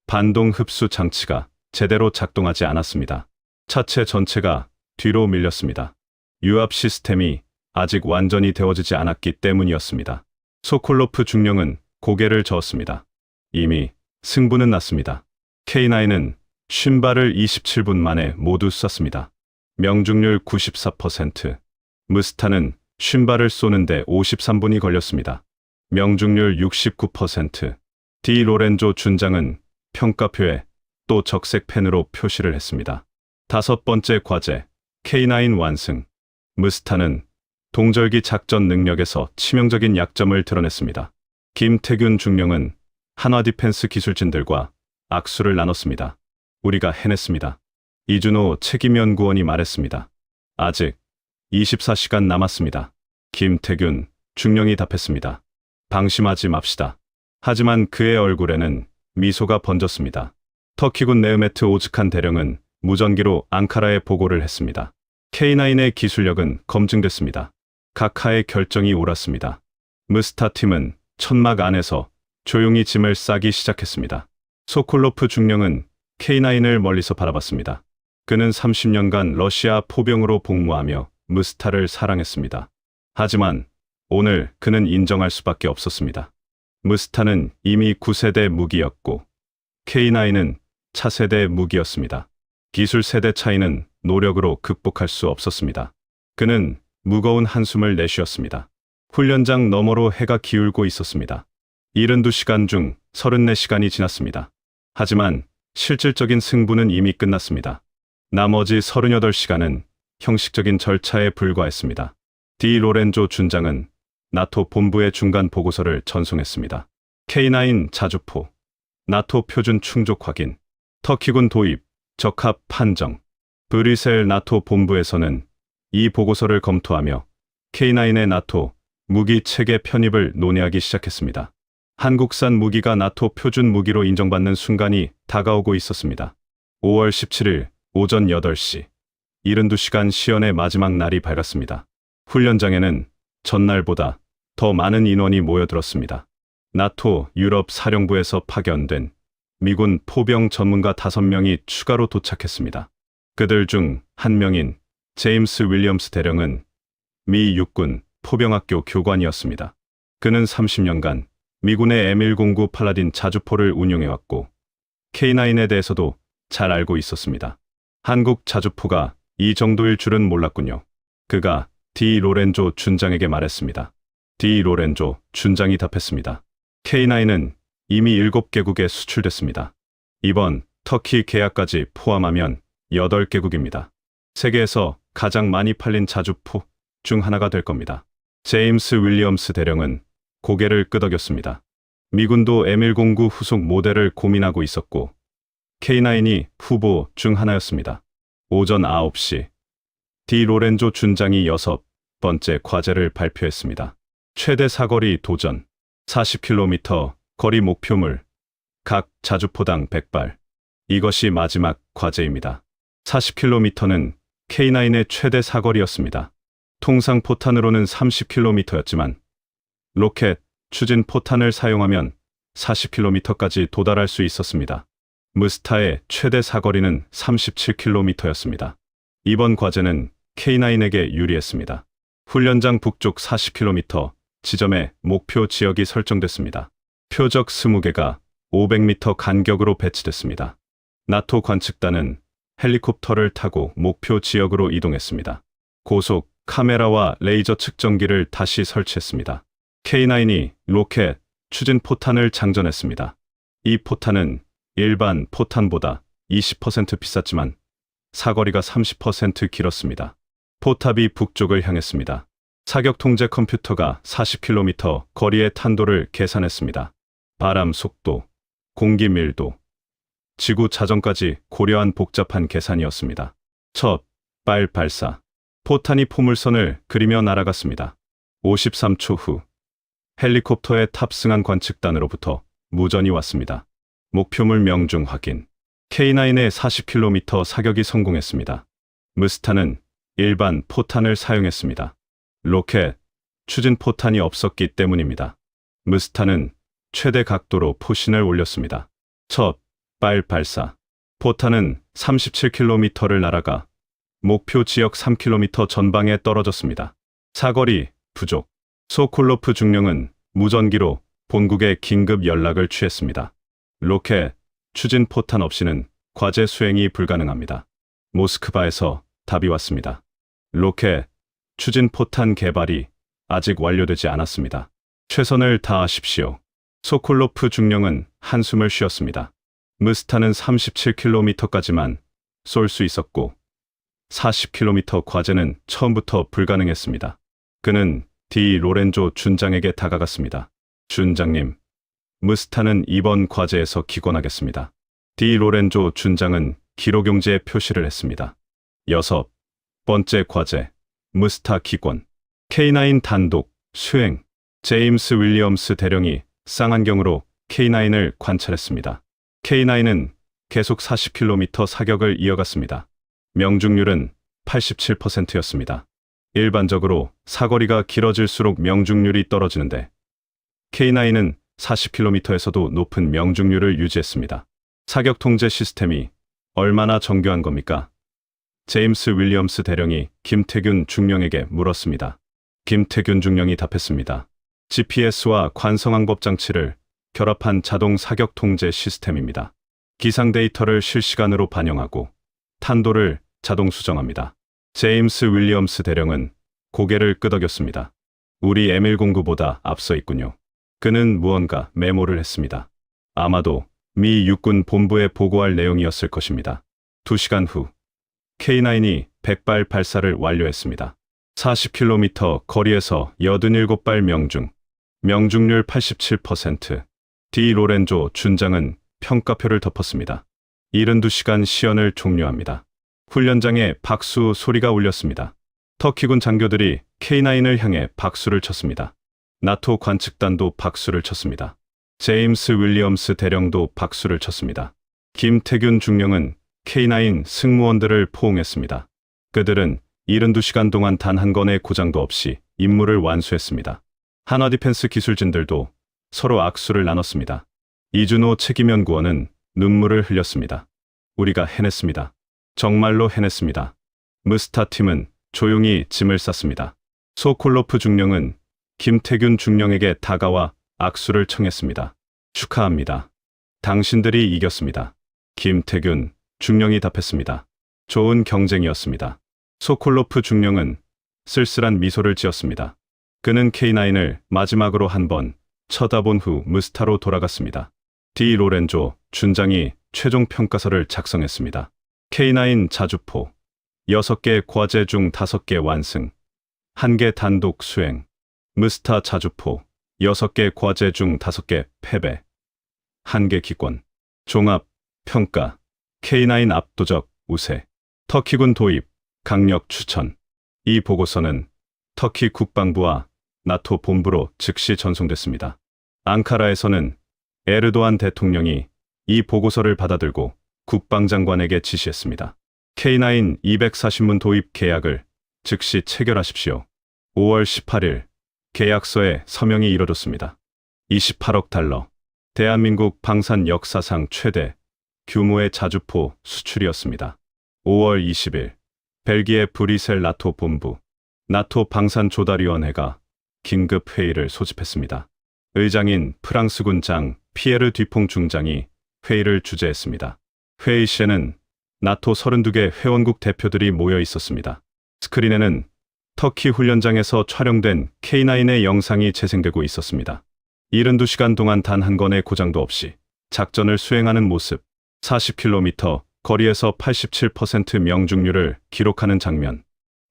반동 흡수 장치가 제대로 작동하지 않았습니다. 차체 전체가 뒤로 밀렸습니다. 유압 시스템이 아직 완전히 데워지지 않았기 때문이었습니다. 소콜로프 중령은 고개를 저었습니다. 이미 승부는 났습니다. K9은 50발을 27분 만에 모두 쐈습니다. 명중률 94%. 무스타는 50발을 쏘는데 53분이 걸렸습니다. 명중률 69%. 디 로렌조 준장은 평가표에 또 적색 펜으로 표시를 했습니다. 5번째 과제, K9 완승. 무스타는 동절기 작전 능력에서 치명적인 약점을 드러냈습니다. 김태균 중령은 한화 디펜스 기술진들과 악수를 나눴습니다. 우리가 해냈습니다. 이준호 책임연구원이 말했습니다. 아직 24시간 남았습니다. 김태균 중령이 답했습니다. 방심하지 맙시다. 하지만 그의 얼굴에는 미소가 번졌습니다. 터키군 네흐메트 오즈칸 대령은 무전기로 앙카라에 보고를 했습니다. K9의 기술력은 검증됐습니다. 각하의 결정이 옳았습니다. 무스타 팀은 천막 안에서 조용히 짐을 싸기 시작했습니다. 소콜로프 중령은 K9을 멀리서 바라봤습니다. 그는 30년간 러시아 포병으로 복무하며 무스타를 사랑했습니다. 하지만 오늘 그는 인정할 수밖에 없었습니다. 무스타는 이미 9세대 무기였고 K9은 차세대 무기였습니다. 기술 세대 차이는 노력으로 극복할 수 없었습니다. 그는 무거운 한숨을 내쉬었습니다. 훈련장 너머로 해가 기울고 있었습니다. 72시간 중 34시간이 지났습니다. 하지만 실질적인 승부는 이미 끝났습니다. 나머지 38시간은 형식적인 절차에 불과했습니다. 디 로렌조 준장은 나토 본부의 중간 보고서를 전송했습니다. K9 자주포, 나토 표준 충족 확인, 터키군 도입, 적합 판정. 브뤼셀 나토 본부에서는 이 보고서를 검토하며 K9의 나토 무기 체계 편입을 논의하기 시작했습니다. 한국산 무기가 나토 표준 무기로 인정받는 순간이 다가오고 있었습니다. 5월 17일 오전 8시, 72시간 시연의 마지막 날이 밝았습니다. 훈련장에는 전날보다 더 많은 인원이 모여들었습니다. 나토 유럽 사령부에서 파견된 미군 포병 전문가 5명이 추가로 도착했습니다. 그들 중 한 명인 제임스 윌리엄스 대령은 미 육군 포병학교 교관이었습니다. 그는 30년간 미군의 M109 팔라딘 자주포를 운용해왔고 K9에 대해서도 잘 알고 있었습니다. 한국 자주포가 이 정도일 줄은 몰랐군요. 그가 디 로렌조 준장에게 말했습니다. 디 로렌조 준장이 답했습니다. K9은 이미 7개국에 수출됐습니다. 이번 터키 계약까지 포함하면 8개국입니다. 세계에서 가장 많이 팔린 자주포 중 하나가 될 겁니다. 제임스 윌리엄스 대령은 고개를 끄덕였습니다. 미군도 M109 후속 모델을 고민하고 있었고 K9이 후보 중 하나였습니다. 오전 9시, 디 로렌조 준장이 6번째 과제를 발표했습니다. 최대 사거리 도전, 40km 거리 목표물, 각 자주포당 100발. 이것이 마지막 과제입니다. 40km는 K9의 최대 사거리였습니다. 통상 포탄으로는 30km였지만 로켓 추진 포탄을 사용하면 40km까지 도달할 수 있었습니다. 무스타의 최대 사거리는 37km였습니다. 이번 과제는 K9에게 유리했습니다. 훈련장 북쪽 40km 지점에 목표 지역이 설정됐습니다. 표적 20개가 500m 간격으로 배치됐습니다. 나토 관측단은 헬리콥터를 타고 목표 지역으로 이동했습니다. 고속 카메라와 레이저 측정기를 다시 설치했습니다. K9이 로켓 추진 포탄을 장전했습니다. 이 포탄은 일반 포탄보다 20% 비쌌지만 사거리가 30% 길었습니다. 포탑이 북쪽을 향했습니다. 사격 통제 컴퓨터가 40km 거리의 탄도를 계산했습니다. 바람 속도, 공기 밀도, 지구 자전까지 고려한 복잡한 계산이었습니다. 첫 발 발사. 포탄이 포물선을 그리며 날아갔습니다. 53초 후 헬리콥터에 탑승한 관측단으로부터 무전이 왔습니다. 목표물 명중 확인. K9의 40km 사격이 성공했습니다. 무스타는 일반 포탄을 사용했습니다. 로켓 추진 포탄이 없었기 때문입니다. 무스타는 최대 각도로 포신을 올렸습니다. 첫 발 발사. 포탄은 37km를 날아가 목표 지역 3km 전방에 떨어졌습니다. 사거리 부족. 소콜로프 중령은 무전기로 본국에 긴급 연락을 취했습니다. 로켓 추진 포탄 없이는 과제 수행이 불가능합니다. 모스크바에서 답이 왔습니다. 로켓 추진 포탄 개발이 아직 완료되지 않았습니다. 최선을 다하십시오. 소콜로프 중령은 한숨을 쉬었습니다. 무스타는 37km까지만 쏠 수 있었고 40km 과제는 처음부터 불가능했습니다. 그는 디 로렌조 준장에게 다가갔습니다. 준장님, 무스타는 이번 과제에서 기권하겠습니다. 디 로렌조 준장은 기록용지에 표시를 했습니다. 6번째 과제, 무스타 기권. K9 단독, 수행. 제임스 윌리엄스 대령이 쌍안경으로 K9을 관찰했습니다. K9은 계속 40km 사격을 이어갔습니다. 명중률은 87%였습니다. 일반적으로 사거리가 길어질수록 명중률이 떨어지는데 K9은 40km에서도 높은 명중률을 유지했습니다. 사격 통제 시스템이 얼마나 정교한 겁니까? 제임스 윌리엄스 대령이 김태균 중령에게 물었습니다. 김태균 중령이 답했습니다. GPS와 관성항법 장치를 결합한 자동 사격 통제 시스템입니다. 기상 데이터를 실시간으로 반영하고 탄도를 자동 수정합니다. 제임스 윌리엄스 대령은 고개를 끄덕였습니다. 우리 M109보다 앞서 있군요. 그는 무언가 메모를 했습니다. 아마도 미 육군 본부에 보고할 내용이었을 것입니다. 2시간 후 K9이 100발 발사를 완료했습니다. 40km 거리에서 87발 명중률 87%. 디 로렌조 준장은 평가표를 덮었습니다. 72시간 시연을 종료합니다. 훈련장에 박수 소리가 울렸습니다. 터키군 장교들이 K9을 향해 박수를 쳤습니다. 나토 관측단도 박수를 쳤습니다. 제임스 윌리엄스 대령도 박수를 쳤습니다. 김태균 중령은 K9 승무원들을 포옹했습니다. 그들은 72시간 동안 단 한 건의 고장도 없이 임무를 완수했습니다. 한화 디펜스 기술진들도 서로 악수를 나눴습니다. 이준호 책임연구원은 눈물을 흘렸습니다. 우리가 해냈습니다. 정말로 해냈습니다. 무스타 팀은 조용히 짐을 쌌습니다. 소콜로프 중령은 김태균 중령에게 다가와 악수를 청했습니다. 축하합니다. 당신들이 이겼습니다. 김태균 중령이 답했습니다. 좋은 경쟁이었습니다. 소콜로프 중령은 쓸쓸한 미소를 지었습니다. 그는 K9을 마지막으로 한 번 쳐다본 후 무스타로 돌아갔습니다. 디 로렌조 준장이 최종 평가서를 작성했습니다. K9 자주포 6개 과제 중 5개 완승, 1개 단독 수행. 무스타 자주포 6개 과제 중 5개 패배, 1개 기권. 종합 평가 K9 압도적 우세. 터키군 도입 강력 추천. 이 보고서는 터키 국방부와 나토 본부로 즉시 전송됐습니다. 앙카라에서는 에르도안 대통령이 이 보고서를 받아들고 국방장관에게 지시했습니다. K9 240문 도입 계약을 즉시 체결하십시오. 5월 18일 계약서에 서명이 이뤄졌습니다. 28억 달러. 대한민국 방산 역사상 최대 규모의 자주포 수출이었습니다. 5월 20일 벨기에 브뤼셀 나토 본부 나토 방산조달위원회가 긴급 회의를 소집했습니다. 의장인 프랑스군 장 피에르 뒤퐁 중장이 회의를 주재했습니다. 회의실에는 나토 32개 회원국 대표들이 모여 있었습니다. 스크린에는 터키 훈련장에서 촬영된 K9의 영상이 재생되고 있었습니다. 72시간 동안 단 한 건의 고장도 없이 작전을 수행하는 모습, 40km 거리에서 87% 명중률을 기록하는 장면,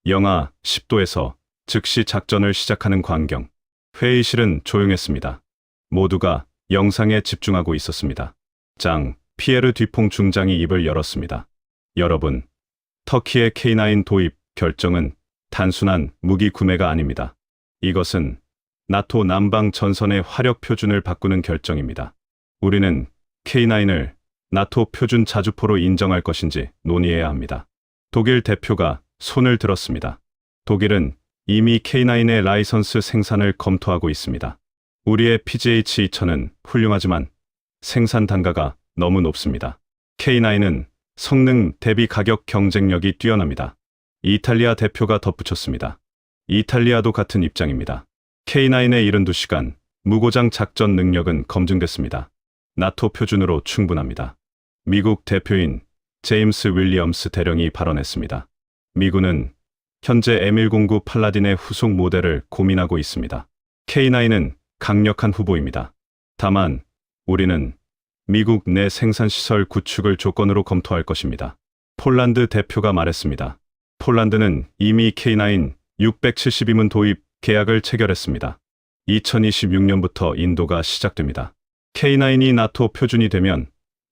영하 10도에서 즉시 작전을 시작하는 광경. 회의실은 조용했습니다. 모두가 영상에 집중하고 있었습니다. 장 피에르 뒤퐁 중장이 입을 열었습니다. 여러분, 터키의 K9 도입 결정은 단순한 무기 구매가 아닙니다. 이것은 나토 남방 전선의 화력 표준을 바꾸는 결정입니다. 우리는 K9을 나토 표준 자주포로 인정할 것인지 논의해야 합니다. 독일 대표가 손을 들었습니다. 독일은 이미 K9의 라이선스 생산을 검토하고 있습니다. 우리의 PGH-2000은 훌륭하지만 생산 단가가 너무 높습니다. K9은 성능 대비 가격 경쟁력이 뛰어납니다. 이탈리아 대표가 덧붙였습니다. 이탈리아도 같은 입장입니다. K9의 72시간 무고장 작전 능력은 검증됐습니다. 나토 표준으로 충분합니다. 미국 대표인 제임스 윌리엄스 대령이 발언했습니다. 미군은 현재 M109 팔라딘의 후속 모델을 고민하고 있습니다. K9은 강력한 후보입니다. 다만 우리는 미국 내 생산시설 구축을 조건으로 검토할 것입니다. 폴란드 대표가 말했습니다. 폴란드는 이미 K9 672문 도입 계약을 체결했습니다. 2026년부터 인도가 시작됩니다. K9이 나토 표준이 되면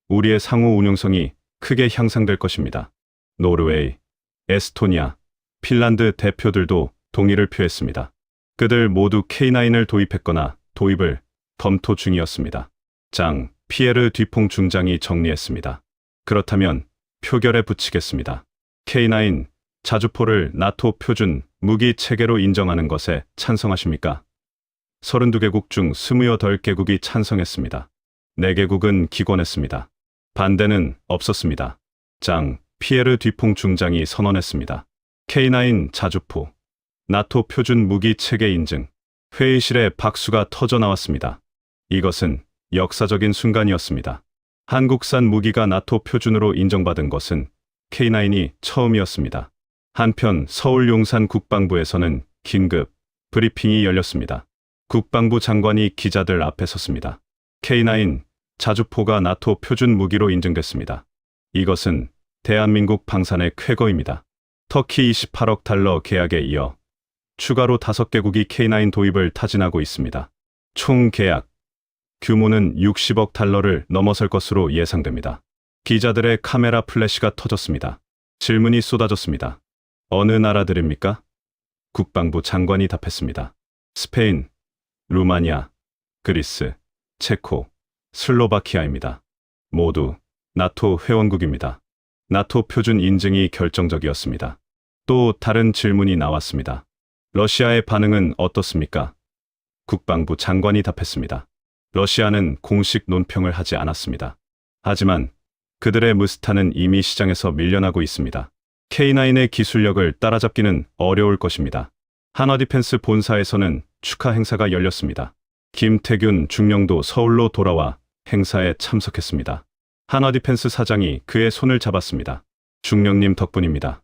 우리의 상호 운용성이 크게 향상될 것입니다. 노르웨이, 에스토니아, 핀란드 대표들도 동의를 표했습니다. 그들 모두 K9을 도입했거나 도입을 검토 중이었습니다. 장 피에르 뒤퐁 중장이 정리했습니다. 그렇다면 표결에 붙이겠습니다. K9 자주포를 나토 표준 무기 체계로 인정하는 것에 찬성하십니까? 32개국 중 28개국이 찬성했습니다. 4개국은 기권했습니다. 반대는 없었습니다. 장 피에르 뒤퐁 중장이 선언했습니다. K9 자주포 나토 표준 무기 체계 인증. 회의실에 박수가 터져 나왔습니다. 이것은 역사적인 순간이었습니다. 한국산 무기가 나토 표준으로 인정받은 것은 K9이 처음이었습니다. 한편 서울 용산 국방부에서는 긴급 브리핑이 열렸습니다. 국방부 장관이 기자들 앞에 섰습니다. K9 자주포가 나토 표준 무기로 인증됐습니다. 이것은 대한민국 방산의 쾌거입니다. 터키 28억 달러 계약에 이어 추가로 5개국이 K9 도입을 타진하고 있습니다. 총 계약 규모는 60억 달러를 넘어설 것으로 예상됩니다. 기자들의 카메라 플래시가 터졌습니다. 질문이 쏟아졌습니다. 어느 나라들입니까? 국방부 장관이 답했습니다. 스페인, 루마니아, 그리스, 체코, 슬로바키아입니다. 모두 나토 회원국입니다. 나토 표준 인증이 결정적이었습니다. 또 다른 질문이 나왔습니다. 러시아의 반응은 어떻습니까? 국방부 장관이 답했습니다. 러시아는 공식 논평을 하지 않았습니다. 하지만 그들의 무스타는 이미 시장에서 밀려나고 있습니다. K9의 기술력을 따라잡기는 어려울 것입니다. 한화디펜스 본사에서는 축하 행사가 열렸습니다. 김태균 중령도 서울로 돌아와 행사에 참석했습니다. 한화디펜스 사장이 그의 손을 잡았습니다. 중령님 덕분입니다.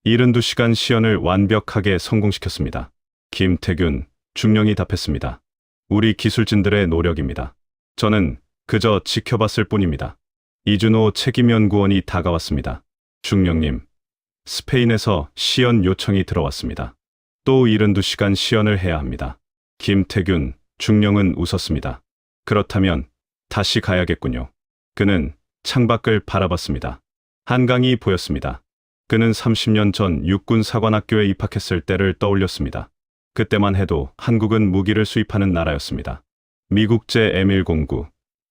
72시간 시연을 완벽하게 성공시켰습니다. 김태균 중령이 답했습니다. 우리 기술진들의 노력입니다. 저는 그저 지켜봤을 뿐입니다. 이준호 책임연구원이 다가왔습니다. 중령님, 스페인에서 시연 요청이 들어왔습니다. 또 72시간 시연을 해야 합니다. 김태균 중령은 웃었습니다. 그렇다면 다시 가야겠군요. 그는 창밖을 바라봤습니다. 한강이 보였습니다. 그는 30년 전 육군 사관학교에 입학했을 때를 떠올렸습니다. 그때만 해도 한국은 무기를 수입하는 나라였습니다. 미국제 M109,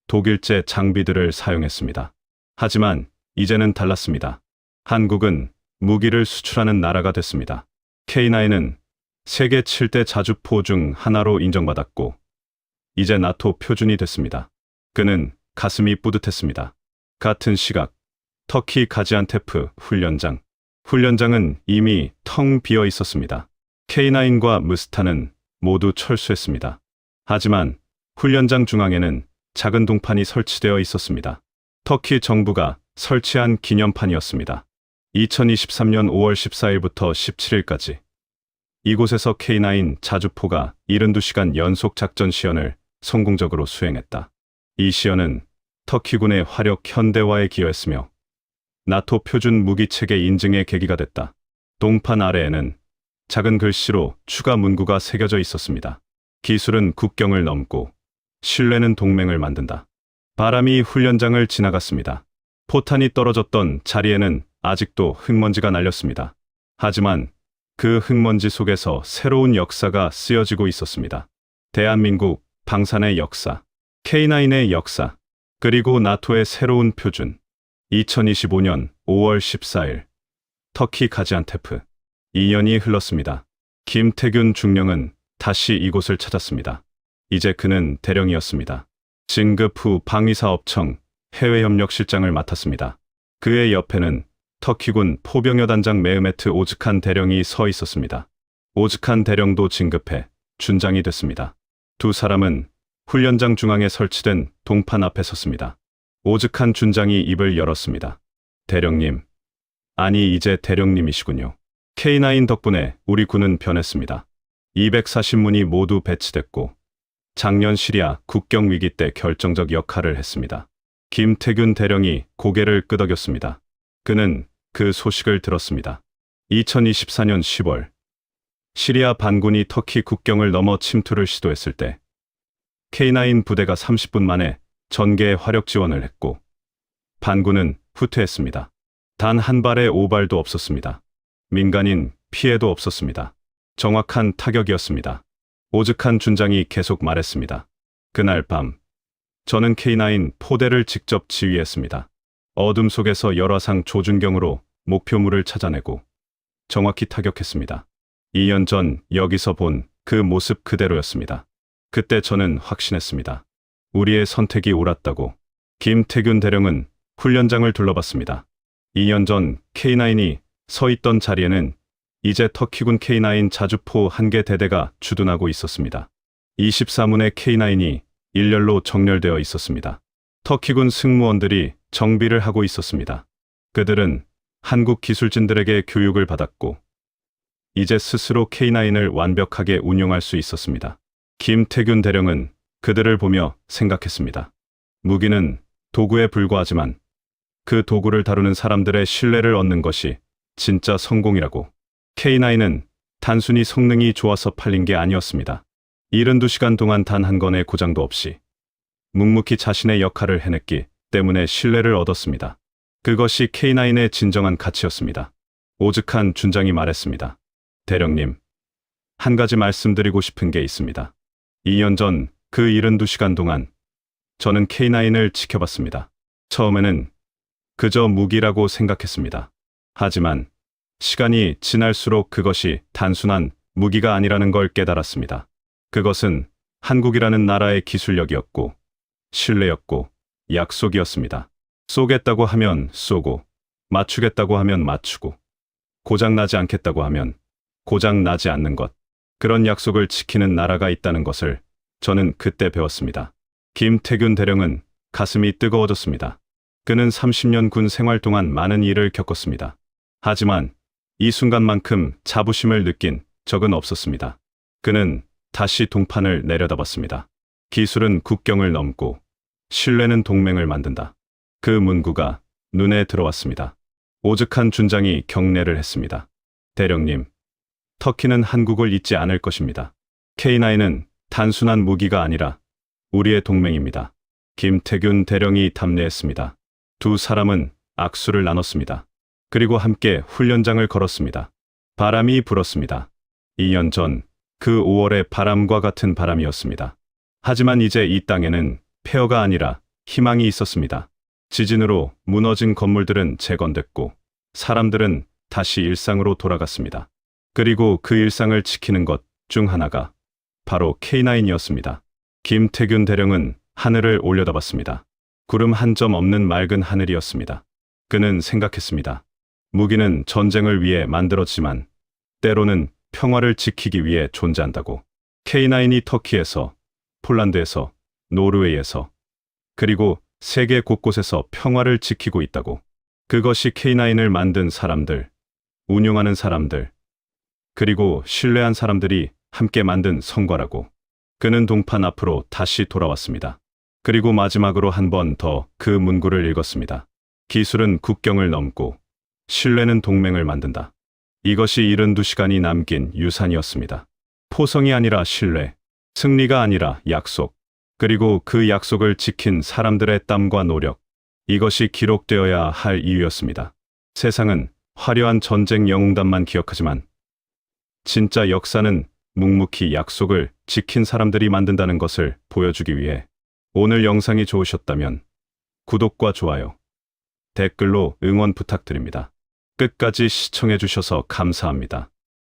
독일제 장비들을 사용했습니다. 하지만 이제는 달랐습니다. 한국은 무기를 수출하는 나라가 됐습니다. K9은 세계 7대 자주포 중 하나로 인정받았고 이제 나토 표준이 됐습니다. 그는 가슴이 뿌듯했습니다. 같은 시각 터키 가지안테프 훈련장은 이미 텅 비어 있었습니다. K9과 무스타는 모두 철수했습니다. 하지만 훈련장 중앙에는 작은 동판이 설치되어 있었습니다. 터키 정부가 설치한 기념판이었습니다. 2023년 5월 14일부터 17일까지 이곳에서 K9 자주포가 72시간 연속 작전 시연을 성공적으로 수행했다. 이 시연은 터키군의 화력 현대화에 기여했으며 나토 표준 무기 체계 인증의 계기가 됐다. 동판 아래에는 작은 글씨로 추가 문구가 새겨져 있었습니다. 기술은 국경을 넘고 신뢰는 동맹을 만든다. 바람이 훈련장을 지나갔습니다. 포탄이 떨어졌던 자리에는 아직도 흙먼지가 날렸습니다. 하지만 그 흙먼지 속에서 새로운 역사가 쓰여지고 있었습니다. 대한민국 방산의 역사, K9의 역사, 그리고 나토의 새로운 표준. 2025년 5월 14일 터키 가지안테프 2년이 흘렀습니다. 김태균 중령은 다시 이곳을 찾았습니다. 이제 그는 대령이었습니다. 진급 후 방위사업청 해외협력실장을 맡았습니다. 그의 옆에는 터키군 포병여단장 메흐메트 오즈칸 대령이 서 있었습니다. 오즈칸 대령도 진급해 준장이 됐습니다. 두 사람은 훈련장 중앙에 설치된 동판 앞에 섰습니다. 오즈칸 준장이 입을 열었습니다. 대령님, 아니 이제 대령님이시군요. K9 덕분에 우리 군은 변했습니다. 240문이 모두 배치됐고 작년 시리아 국경 위기 때 결정적 역할을 했습니다. 김태균 대령이 고개를 끄덕였습니다. 그는 그 소식을 들었습니다. 2024년 10월 시리아 반군이 터키 국경을 넘어 침투를 시도했을 때 K9 부대가 30분 만에 전개에 화력 지원을 했고 반군은 후퇴했습니다. 단 한 발의 오발도 없었습니다. 민간인 피해도 없었습니다. 정확한 타격이었습니다. 오즈칸 준장이 계속 말했습니다. 그날 밤 저는 K9 포대를 직접 지휘했습니다. 어둠 속에서 열화상 조준경으로 목표물을 찾아내고 정확히 타격했습니다. 2년 전 여기서 본 그 모습 그대로였습니다. 그때 저는 확신했습니다. 우리의 선택이 옳았다고. 김태균 대령은 훈련장을 둘러봤습니다. 2년 전 K9이 서 있던 자리에는 이제 터키군 K9 자주포 1개 대대가 주둔하고 있었습니다. 24문의 K9이 일렬로 정렬되어 있었습니다. 터키군 승무원들이 정비를 하고 있었습니다. 그들은 한국 기술진들에게 교육을 받았고 이제 스스로 K9을 완벽하게 운용할 수 있었습니다. 김태균 대령은 그들을 보며 생각했습니다. 무기는 도구에 불과하지만 그 도구를 다루는 사람들의 신뢰를 얻는 것이 진짜 성공이라고. K9은 단순히 성능이 좋아서 팔린 게 아니었습니다. 72시간 동안 단 한 건의 고장도 없이 묵묵히 자신의 역할을 해냈기 때문에 신뢰를 얻었습니다. 그것이 K9의 진정한 가치였습니다. 오즈칸 준장이 말했습니다. 대령님, 한 가지 말씀드리고 싶은 게 있습니다. 2년 전 그 72시간 동안 저는 K9을 지켜봤습니다. 처음에는 그저 무기라고 생각했습니다. 하지만 시간이 지날수록 그것이 단순한 무기가 아니라는 걸 깨달았습니다. 그것은 한국이라는 나라의 기술력이었고 신뢰였고 약속이었습니다. 쏘겠다고 하면 쏘고 맞추겠다고 하면 맞추고 고장나지 않겠다고 하면 고장나지 않는 것. 그런 약속을 지키는 나라가 있다는 것을 저는 그때 배웠습니다. 김태균 대령은 가슴이 뜨거워졌습니다. 그는 30년 군 생활 동안 많은 일을 겪었습니다. 하지만 이 순간만큼 자부심을 느낀 적은 없었습니다. 그는 다시 동판을 내려다봤습니다. 기술은 국경을 넘고 신뢰는 동맹을 만든다. 그 문구가 눈에 들어왔습니다. 오즈칸 준장이 경례를 했습니다. 대령님, 터키는 한국을 잊지 않을 것입니다. K9은 단순한 무기가 아니라 우리의 동맹입니다. 김태균 대령이 답례했습니다. 두 사람은 악수를 나눴습니다. 그리고 함께 훈련장을 걸었습니다. 바람이 불었습니다. 2년 전 그 5월의 바람과 같은 바람이었습니다. 하지만 이제 이 땅에는 폐허가 아니라 희망이 있었습니다. 지진으로 무너진 건물들은 재건됐고 사람들은 다시 일상으로 돌아갔습니다. 그리고 그 일상을 지키는 것 중 하나가 바로 K9이었습니다. 김태균 대령은 하늘을 올려다봤습니다. 구름 한 점 없는 맑은 하늘이었습니다. 그는 생각했습니다. 무기는 전쟁을 위해 만들었지만 때로는 평화를 지키기 위해 존재한다고. K9이 터키에서, 폴란드에서, 노르웨이에서, 그리고 세계 곳곳에서 평화를 지키고 있다고. 그것이 K9을 만든 사람들, 운용하는 사람들, 그리고 신뢰한 사람들이 함께 만든 성과라고. 그는 동판 앞으로 다시 돌아왔습니다. 그리고 마지막으로 한 번 더 그 문구를 읽었습니다. 기술은 국경을 넘고 신뢰는 동맹을 만든다. 이것이 72시간이 남긴 유산이었습니다. 포성이 아니라 신뢰, 승리가 아니라 약속, 그리고 그 약속을 지킨 사람들의 땀과 노력. 이것이 기록되어야 할 이유였습니다. 세상은 화려한 전쟁 영웅담만 기억하지만 진짜 역사는 묵묵히 약속을 지킨 사람들이 만든다는 것을 보여주기 위해. 오늘 영상이 좋으셨다면 구독과 좋아요, 댓글로 응원 부탁드립니다. 끝까지 시청해 주셔서 감사합니다.